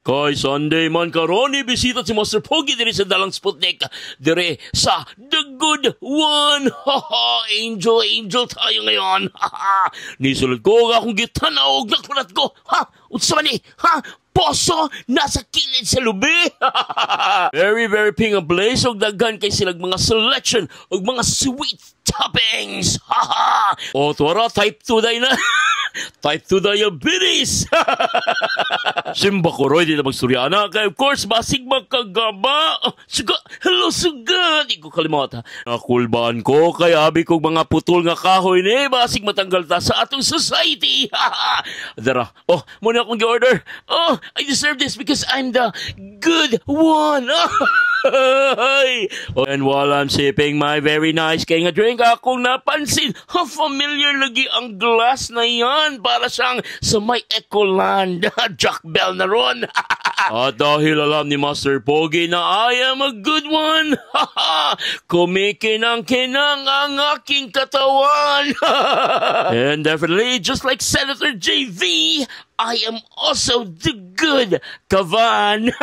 Kay Sunday man karon bisita si Master Pogi diri sa Dalang Sputnik dire sa The Good One. Angel tayo ngayon. Nisulod ko nga akong gitanaw og nakulat ko. Unsa man ni? Poso nasa kilid sa lubi. Very pink ang place og daghan kay silang mga selection og mga sweet toppings. O tuwara type 2 day na. Type 2 diabetes. Simba ko roy di na magsuryana. Kaya of course basig magkagaba. Suga, hello suga. Di ko kalimata. Nakulbaan ko kaya abi kong mga putol nga kahoy ni basig matanggal ta sa atong society. Dara. Muna akong gi-order. I deserve this because I'm the good one. And while I'm sipping my very nice king drink, akong napansin, familiar lagi ang glass na yan para siyang sa may Ecoland. Jack Bell na ron. At dahil alam ni Master Pogi na I am a good one, kumikinang-kinang ang aking katawan. And definitely, just like Senator JV, I am also the good kavan.